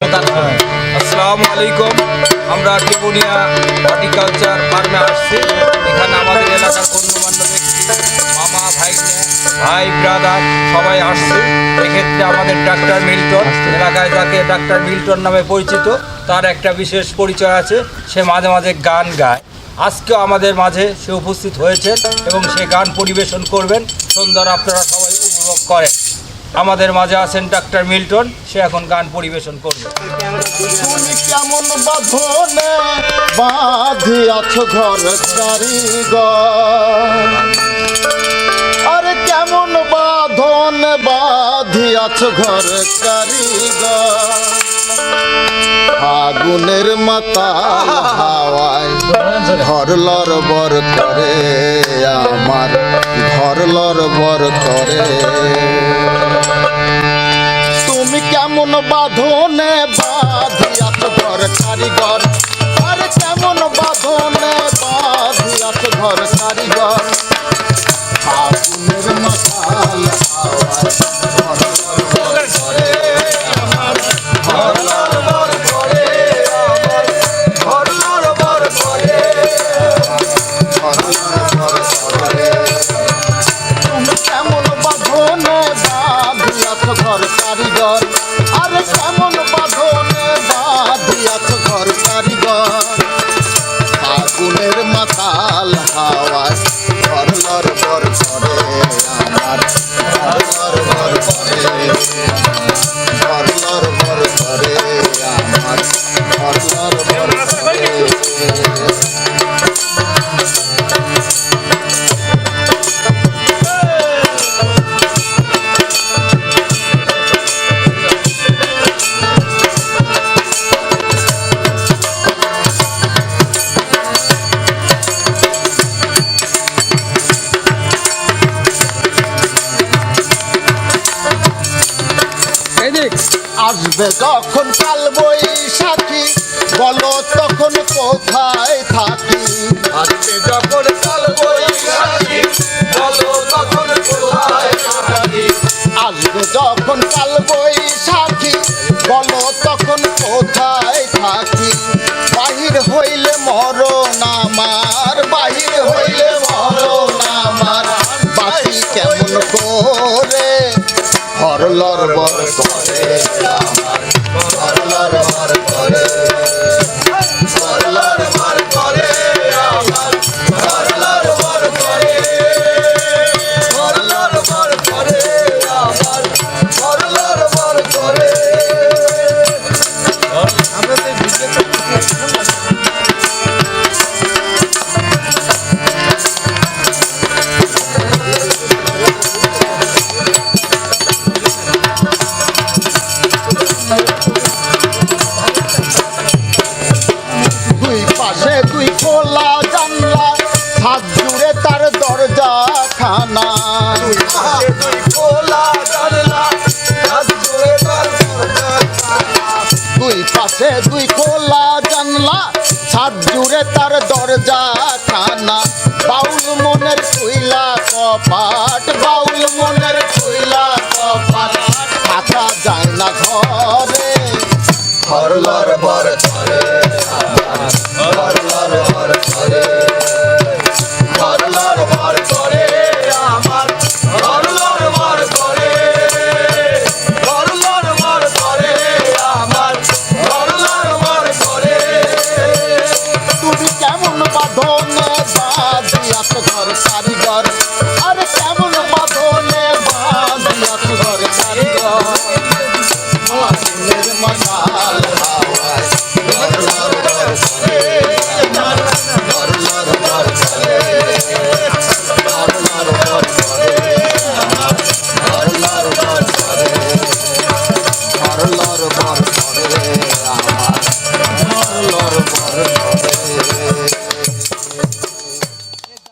আসসালামু আলাইকুম। আমরা কেবুনিয়া হর্টিকালচার ফার্মে আসছি। এখানে আমাদের এলাকার গণ্যমান্য ব্যক্তি, মামা, ভাই ব্রাদার সবাই আসছে। এক্ষেত্রে আমাদের ডাক্তার মিল্টন, এলাকায় যাকে ডাক্তার মিল্টন নামে পরিচিত, তার একটা বিশেষ পরিচয় আছে। সে মাঝে মাঝে গান গায়। আজকেও আমাদের মাঝে সে উপস্থিত হয়েছে এবং সে গান পরিবেশন করবেন। সুন্দর, আপনারা সবাই উপভোগ করেন। আমাদের মাঝে আছেন ডাক্তার মিল্টন, সে এখন গান পরিবেশন করবে। তুমি কেমন বাঁধনে বাঁধিয়াছ ঘর কারিগর, আরে কেমন বাঁধনে বাঁধিয়াছ ঘর কারিগর, আগুনের মাতাল হাওয়ায় ঘর লড়বড় করে, আমার ঘর লড়বড় করে। তুমি কেমন বাঁধনে বাঁধিয়াছ ঘর কারিগর, আরে কেমন বাঁধনে বাঁধিয়াছ ঘর কারিগর, আগুনের মাতাল হাওয়ায় ঘর লড়বড় করে, আমার ঘর লড়বড় করে, আমার ঘর লড়বড় করে, ঘর লড়বড় করে। তুমি কেমন বাঁধনে বাঁধিয়াছ ঘর কারিগর, আরে কেমন বাঁধনে বাঁধিয়াছ ঘর কারিগর, আগুনের মাতাল হাওয়ায় ঘর লড়বড় করে, আমার ঘর লড়বড় করে, ঘর লড়বড় করে, আমার ঘর লড়বড় করে। আসবে যখন কাল বৈশাখী, বলো তখন কোথায় থাকি, আসবে যখন কাল বৈশাখী, বলো তখন কোথায় থাকি। আসবে যখন কাল বৈশাখী, বলো তখন কোথায় থাকি, বাহির হইলে মরণ আমার, বাহির হইলে মরণ আমার, বাকি কেমন করে ঘর লড়বড় করে, আমার ঘর লড়বড় করে, ঘর লড়বড় করে, আমার ঘর লড়বড় করে, ঘর লড়বড় করে, আমার ঘর লড়বড় করে। দুই পাশে দুই খোলা জানলা, হাত জুড়ে তার দরজা খানা, দুই খোলা জানলা, হাত জুড়ে তার দরজা খানা। দুই পাশে দুই খোলা জানলা, ছাদ জুড়ে তার দরজা খানা, বাউল মনের কইলা কপাট, বাউল মনের কইলা কপাট, থাকা যায় না ঘরে, ঘর লড়বড় করে, আমার ঘর লড়বড় করে।